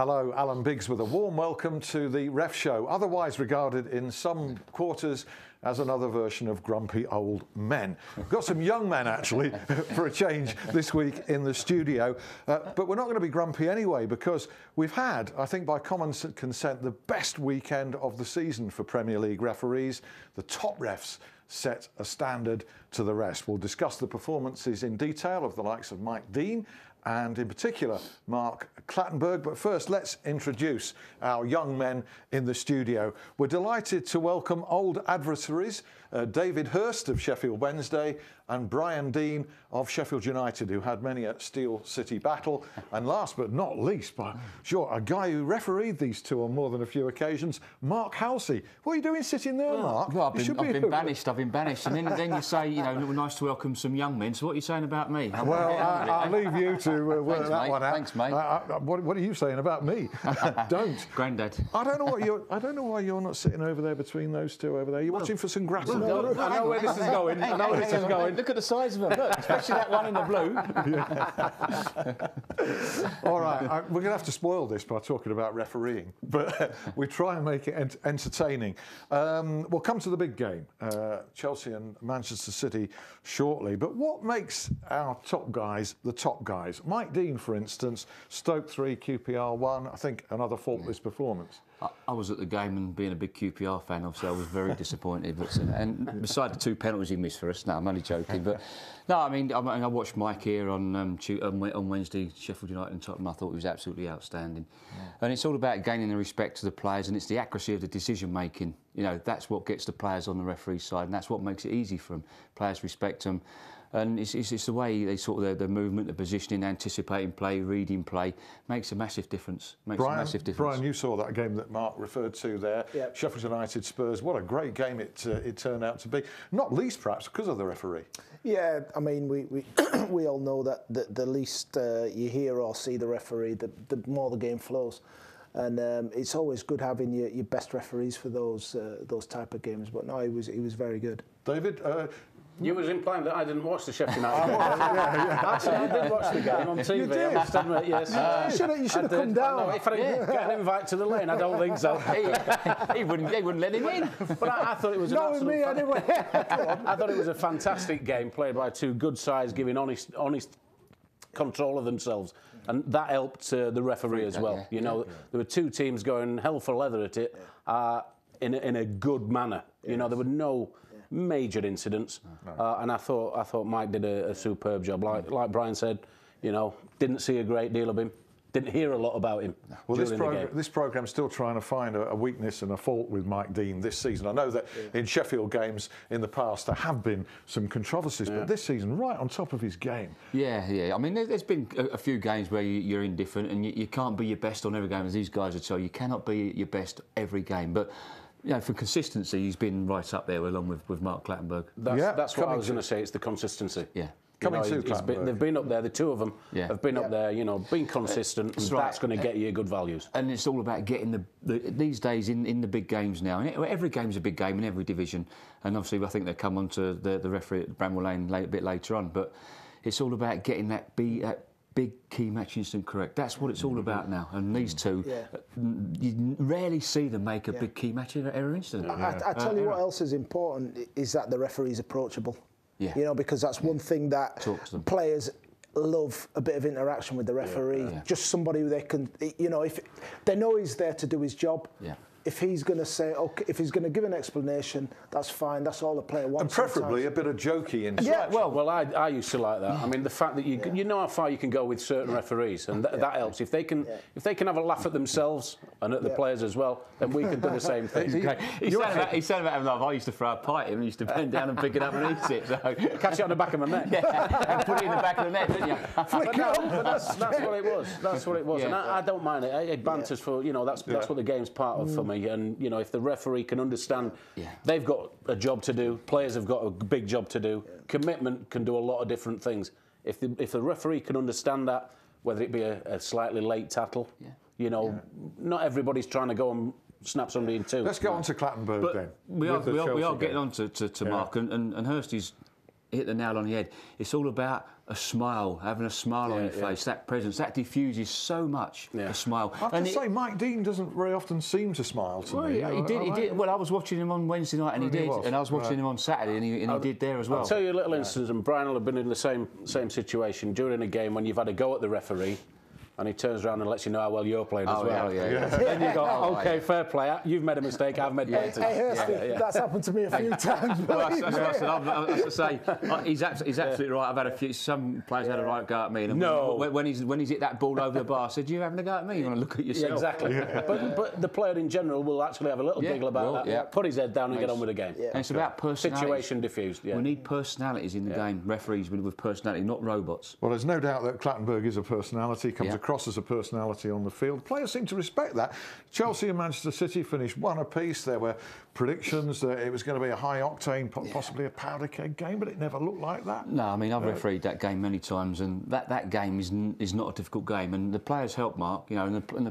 Hello, Alan Biggs with a warm welcome to the Ref Show, otherwise regarded in some quarters as another version of grumpy old men. We've got some young men, actually, for a change this week in the studio. But we're not going to be grumpy anyway, because we've had, I think by common consent, the best weekend of the season for Premier League referees. The top refs set a standard to the rest. We'll discuss the performances in detail of the likes of Mike Deane and in particular Mark Clattenburg. But first, let's introduce our young men in the studio. We're delighted to welcome old adversaries, David Hirst of Sheffield Wednesday and Brian Deane of Sheffield United, who had many a Steel City battle. And last but not least, but sure, a guy who refereed these two on more than a few occasions, Mark Halsey. What are you doing sitting there, Mark? Well, I've been banished. And then you say, you know, nice to welcome some young men. So what are you saying about me? Well, I'll leave you to work Thanks, that mate. one out. Thanks, mate. What are you saying about me? Don't. Grandad. I don't know why you're not sitting over there between those two over there. You're watching for some grass. I know where this is going. I know where this is going. Look at the size of them. Look, especially that one in the blue. All right, we're going to have to spoil this by talking about refereeing, but we try and make it entertaining. We'll come to the big game, Chelsea and Manchester City, shortly. But what makes our top guys the top guys? Mike Deane, for instance, Stoke 3, QPR 1. I think another faultless performance. I was at the game, and being a big QPR fan, obviously, I was very disappointed. But, and beside the two penalties he missed for us, no, I'm only joking. But no, I mean, I watched Mike here on Wednesday, Sheffield United and Tottenham. I thought he was absolutely outstanding. Yeah. And it's all about gaining the respect of the players, and it's the accuracy of the decision making. You know, that's what gets the players on the referee's side, and that's what makes it easy for them. Players respect them. And it's the way they sort of their movement, the positioning, anticipating play, reading play, makes a massive difference. Brian, you saw that game that Mark referred to there. Yep. Sheffield United Spurs. What a great game it turned out to be. Not least perhaps because of the referee. Yeah, I mean we all know that the least you hear or see the referee, the more the game flows. And it's always good having your best referees for those type of games. But no, he was very good. David. You was implying that I didn't watch the Sheffield United game. Actually, I did watch the game on TV. You did? I must admit, yes. You should have come down. No, if I didn't get an invite to the lane, I don't think so. He wouldn't let him in. But I thought it was not with me anyway. I thought it was a fantastic game played by two good sides, giving honest control of themselves, and that helped the referee as well. You know, there were two teams going hell for leather at it in a good manner. You know, there were no major incidents, and I thought Mike did a superb job. Like Brian said, you know, didn't see a great deal of him, didn't hear a lot about him. Well, this program's still trying to find a weakness and a fault with Mike Deane this season. I know that in Sheffield games in the past there have been some controversies, but this season, right on top of his game. Yeah. I mean, there's been a few games where you're indifferent and you can't be your best on every game, as these guys would tell you. You cannot be your best every game, but you know, for consistency, he's been right up there along with Mark Clattenburg. That's what I was going to say. It's the consistency. Yeah. They've been up there. The two of them have been up there. You know, being consistent. That's going to get you good values. And it's all about getting these days in the big games now. And every game's a big game in every division. And obviously, I think they'll come on to the referee at Bramwell Lane a bit later on. But it's all about getting that big key match instant correct. That's what it's all about now. And these two, you rarely see them make a big key match error incident. I tell you what else is important is that the referee's approachable. Yeah. You know, because that's one thing that players love, a bit of interaction with the referee. Just somebody who they can, you know, if they know he's there to do his job. Yeah. If he's going to say, okay, if he's going to give an explanation, that's fine. That's all the player wants. And preferably a bit of jokey in. Yeah, well, I used to like that. I mean, the fact that you know how far you can go with certain referees, and that helps. If they can have a laugh at themselves and at the players as well, then we can do the same thing. He said about having love. I used to throw a pie at him and he used to bend down and pick it up and eat it. So. Catch it on the back of my neck. And put it in the back of the net, didn't you? But that's what it was. That's what it was. And I don't mind it. It banters for, you know, that's what the game's part of for me. And you know, if the referee can understand, they've got a job to do. Players have got a big job to do. Commitment can do a lot of different things. If the referee can understand that, whether it be a slightly late tackle, you know, not everybody's trying to go and snap somebody in two. Let's go on to Clattenburg then. We are getting on to Mark, and Hirst is hit the nail on the head. It's all about a smile, having a smile on your face, that presence, that diffuses so much, a smile. I have to say, Mike Deane doesn't very often seem to smile to me. He did. Well, I was watching him on Wednesday night and he did, and I was watching him on Saturday and he did there as well. I'll tell you a little instance, and Brian will have been in the same situation during a game when you've had a go at the referee, and he turns around and lets you know how well you're playing as well. Then you go, OK, fair play. You've made a mistake. I've made better. Hey, Hirst, that's happened to me a few times. Well, that's what I said. As I say, he's absolutely right. I've had a few. Some players had a right go at me. And when he's hit that ball over the bar, I said, "You having a go at me? You want to look at yourself?" Yeah, exactly. But the player in general will actually have a little giggle about that. Put his head down and get on with the game. And it's about personality. Situation diffused. We need personalities in the game. Referees with personality, not robots. Well, there's no doubt that Clattenburg is a personality. Comes across as a personality on the field. Players seem to respect that. Chelsea and Manchester City finished 1 apiece. There were predictions that it was going to be a high octane, possibly a powder keg game, but it never looked like that. No, I mean, I've refereed that game many times, and that game is not a difficult game. And the players help Mark, you know, and the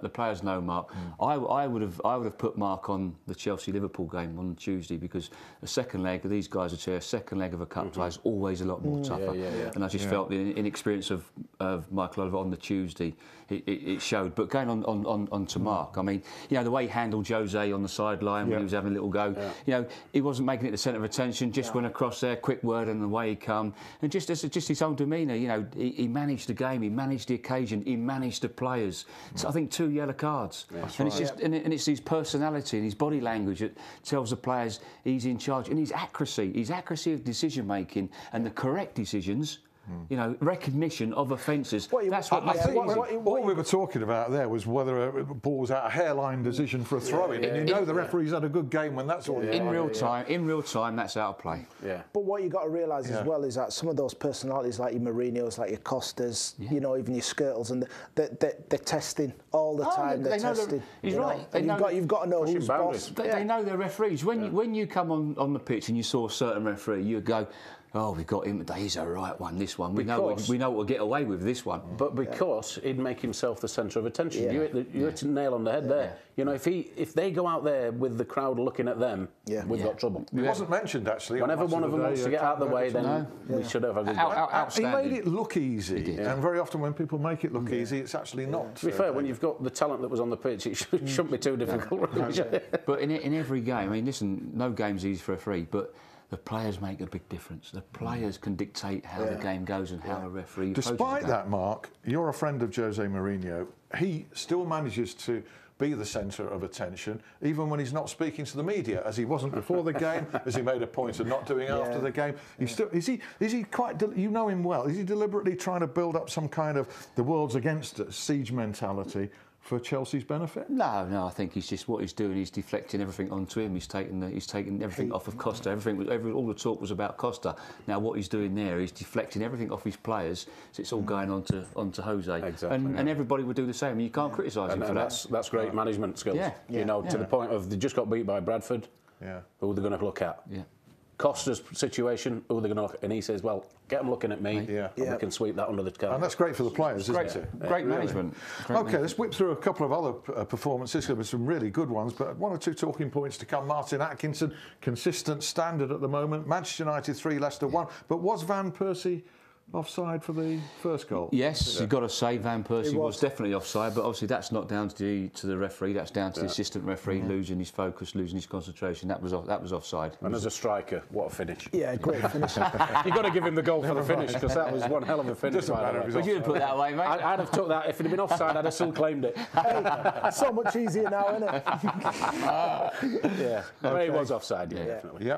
players know Mark. I would have put Mark on the Chelsea-Liverpool game on Tuesday because the second leg, these guys would say a second leg of a cup tie is always a lot more tougher. And I just felt the inexperience of Michael Oliver on the Tuesday, it showed. But going on to Mark, I mean, you know, the way he handled Jose on the sideline when he was having a little go, you know, he wasn't making it the centre of attention, just went across there, quick word and away he come. And just his own demeanour, you know, he managed the game, he managed the occasion, he managed the players. So I think 2 yellow cards. And it's just and it's his personality and his body language that tells the players he's in charge. And his accuracy of decision making and the correct decisions. You know, recognition of offences. That's what makes it easy. What we were talking about there was whether a ball was out a hairline decision for a throw-in, and you know the referee's had a good game when that's all. In real time, that's out of play. But what you got to realise as well is that some of those personalities, like your Mourinho's, like your Costas, you know, even your Skirtles, and they're testing all the time. They're testing. He's right. You've got to know who's boss. They know their referees. When you come on the pitch and you saw a certain referee, you go, oh, we got him today. He's a right one. This one, we know what we'll get away with this one. But because he'd make himself the centre of attention, you hit a nail on the head there. You know, if they go out there with the crowd looking at them, we've got trouble. It wasn't mentioned actually. Whenever one of them wants to get out of the way, then we should have a good game. He made it look easy, and very often when people make it look easy, it's actually not. To be fair, when you've got the talent that was on the pitch, it shouldn't be too difficult. But in every game, I mean, listen, no game's easy for a free, but the players make a big difference. The players can dictate how the game goes and how a referee. Despite that, Mark, you're a friend of Jose Mourinho. He still manages to be the centre of attention, even when he's not speaking to the media, as he wasn't before the game, as he made a point of not doing after the game. He's still, is he quite? You know him well. Is he deliberately trying to build up some kind of the world's against us siege mentality for Chelsea's benefit? No, I think he's just what he's doing. He's deflecting everything onto him. He's taking everything off of Costa. All the talk was about Costa. Now what he's doing there is deflecting everything off his players. So it's all going onto Jose. Exactly. And everybody would do the same. You can't criticise him for that. That's great management skills. You know, to the point of they just got beat by Bradford. Who are they going to look at? Costa's situation, who are they going to look at? And he says, well, get them looking at me, and we can sweep that under the carpet. And that's great for the players, isn't it? Great management. Let's whip through a couple of other performances. There were some really good ones, but 1 or 2 talking points to come. Martin Atkinson, consistent standard at the moment. Manchester United 3, Leicester 1. But was Van Persie offside for the first goal? Yes, you've got to say Van Persie was definitely offside, but obviously that's not down to the referee. That's down to the assistant referee losing his focus, losing his concentration. That was offside. And as a striker, what a finish! Yeah, great finish. You've got to give him the goal for the finish because that was one hell of a finish. But you'd put that away, mate. I'd have took that if it had been offside. I'd have still claimed it. Hey, so much easier now, isn't it? But he was offside. Definitely.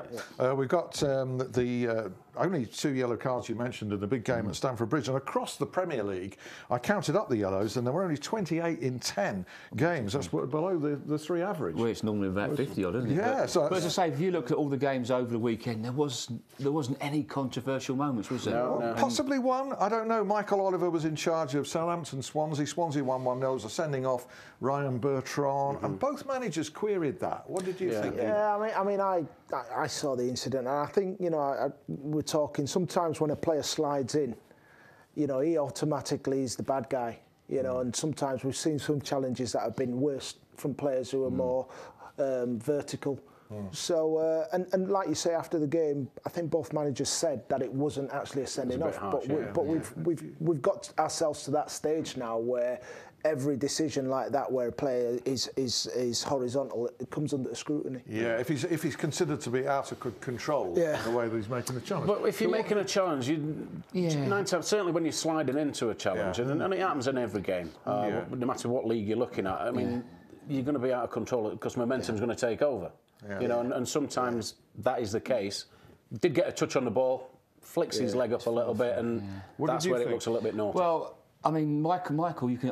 We've got the only 2 yellow cards you mentioned in the big game at Stamford Bridge, and across the Premier League, I counted up the yellows, and there were only 28 in 10 games. That's below the 3 average. Well, it's normally about 50 odd, isn't it? Yeah. But as I say, if you look at all the games over the weekend, there wasn't any controversial moments, was there? No. Possibly one. I don't know. Michael Oliver was in charge of Southampton, Swansea. Swansea won 1-0. There was a sending off Ryan Bertrand, and both managers queried that. What did you think? Yeah, I saw the incident, and I think, you know, we're talking sometimes when a player slides in, you know, he automatically is the bad guy, you know, and sometimes we've seen some challenges that have been worse from players who are more vertical So, and like you say, after the game, I think both managers said that it wasn't actually a sending off. But we've got ourselves to that stage now where every decision like that, where a player is horizontal, it comes under scrutiny. Yeah, if he's considered to be out of control in the way that he's making the challenge. But if you're making a challenge, 9 times, certainly when you're sliding into a challenge, and it happens in every game, no matter what league you're looking at. I mean, you're going to be out of control because momentum's going to take over. You know, and sometimes that is the case. Did get a touch on the ball, flicks his leg up a little bit, and that's where it looks a little bit naughty. Well, I mean, Michael, I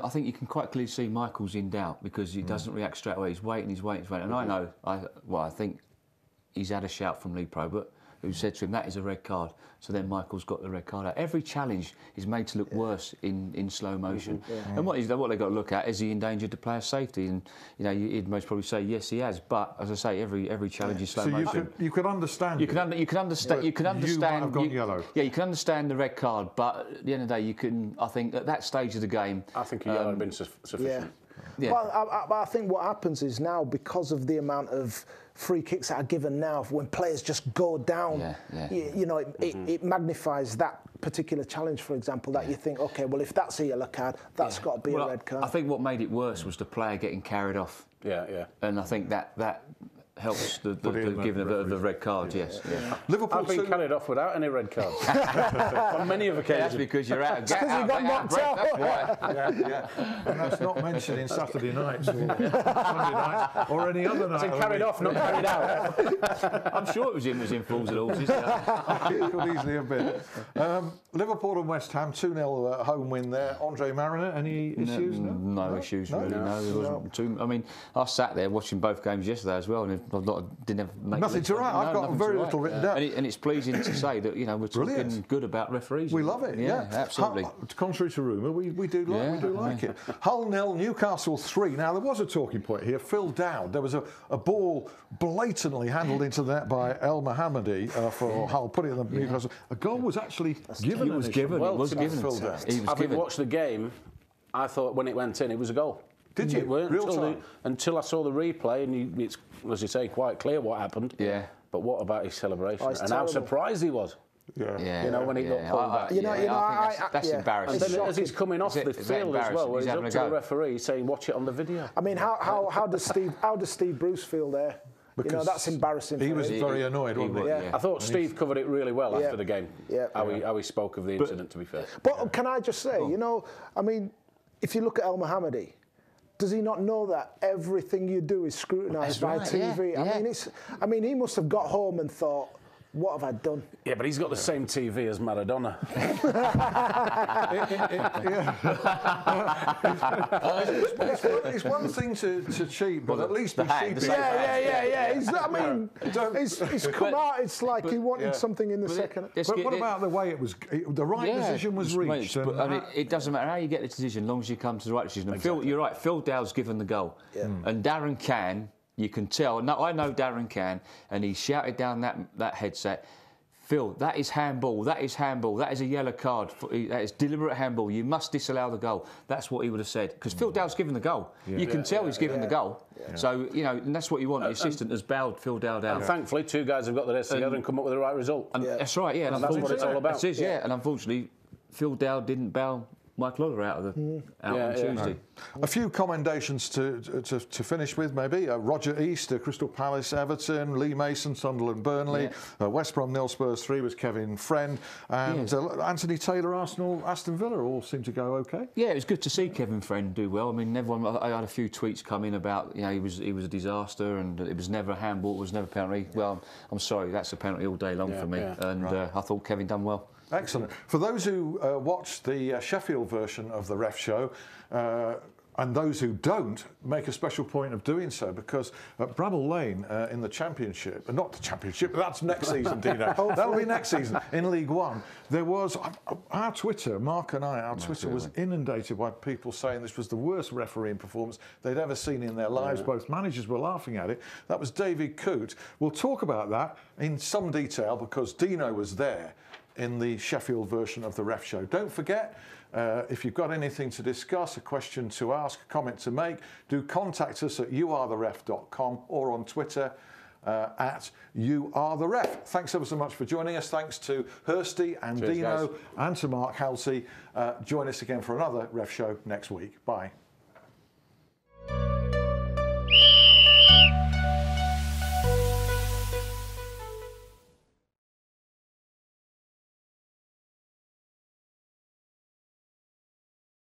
think you can quite clearly see Michael's in doubt because he doesn't react straight away. He's waiting. And I know, I think he's had a shout from League Pro, but who said to him, that is a red card. So then Michael's got the red card out. Every challenge is made to look worse in slow motion. And what they've got to look at, is he endangered the player's safety? And, you know, you'd most probably say, yes, he has. But, as I say, every challenge is slow motion. So you could understand You can understand. You might have gone yellow. Yeah, you can understand the red card, but at the end of the day, I think, at that stage of the game... I think a yellow would have been sufficient. Yeah. But I think what happens is now, because of the amount of free kicks that are given now, when players just go down, you know, it magnifies that particular challenge, for example, that you think, OK, well, if that's a yellow card, that's got to be a red card. I think what made it worse was the player getting carried off. And I think that helps the giving of the red card, yes. Liverpool I've been carried off without any red cards on many of occasions. That's because you're out of because you got knocked out. That's why. And that's not mentioned in Saturday nights or Sunday nights or any other night. It's carried off, not carried out. I'm sure it was in Fools and Horses. It could easily have been. Liverpool and West Ham, 2-0 home win there. Andre Mariner, any issues? No issues, really. No, there wasn't too. I mean, I sat there watching both games yesterday as well, and didn't have nothing to write. I've got very little written down. And it's pleasing to say that, you know, we're talking good about referees. We love it. Yeah, absolutely. Contrary to rumour, we do like it. Hull 0, Newcastle 3. Now there was a talking point here. Phil Dowd. There was a ball blatantly handled into the net by El Mohammadi for Hull, putting it in the Newcastle. A goal was actually given. It was given. Well, it was given. Phil Dowd. Having watched the game, I thought when it went in, it was a goal. Did you? It weren't Real time? until I saw the replay, and it's, as you say, quite clear what happened. Yeah. But what about his celebration? And terrible. how surprised he was. Yeah. You know, when he got pulled back. That's embarrassing. And then as he's coming off the field as well, where he's up to the referee saying, watch it on the video. I mean, how does Steve Bruce feel there? Because, you know, that's embarrassing. He was very annoyed, wasn't he? I thought Steve covered it really well after the game. How he spoke of the incident, to be fair. But can I just say, you know, I mean, if you look at El Mohammadi, does he not know that everything you do is scrutinised by TV? I mean, he must have got home and thought, what have I done? Yeah, but he's got the same TV as Maradona. It's one thing to cheat, but at least be cheap. Yeah. He's come out. It's like he wanted something in the second. But what about the way it was? The right decision was reached. But, I mean, it doesn't matter how you get the decision, as long as you come to the right decision. And Phil, you're right. Phil Dowd's given the goal, and Darren Can. You can tell. No, I know Darren Can, and he shouted down that headset, Phil, that is handball. That is handball. That is a yellow card. That is deliberate handball. You must disallow the goal. That's what he would have said. Because Phil Dowd's given the goal. You can tell he's given the goal. So, you know, and that's what you want. The assistant has bailed Phil Dowd out. And thankfully, two guys have got their heads together and come up with the right result. And that's right, yeah. And that's what it's all about. It is, and unfortunately, Phil Dowd didn't bail Mike Lawler out on Tuesday. A few commendations to finish with, maybe. Roger East, Crystal Palace, Everton, Lee Mason, Sunderland, Burnley, West Brom, 0 Spurs 3 was Kevin Friend, and Anthony Taylor, Arsenal, Aston Villa all seemed to go okay. Yeah, it was good to see Kevin Friend do well. I mean, I had a few tweets come in about, you know, he was a disaster and it was never a handball, it was never a penalty. Well, I'm sorry, that's a penalty all day long for me, and I thought Kevin done well. Excellent. For those who watched the Sheffield version of the Ref Show, and those who don't, make a special point of doing so, because at Bramall Lane in the Championship, not the Championship, but that's next season, Deane. That'll be next season in League One. There was our Twitter, Mark and our Twitter was inundated by people saying this was the worst refereeing performance they'd ever seen in their lives. Both managers were laughing at it. That was David Coote. We'll talk about that in some detail because Dino was there in the Sheffield version of the Ref Show. Don't forget, if you've got anything to discuss, a question to ask, a comment to make, do contact us at youaretheref.com or on Twitter at You Are The Ref. Thanks ever so much for joining us. Thanks to Hirsty and Deane and to Mark Halsey. Join us again for another Ref Show next week. Bye.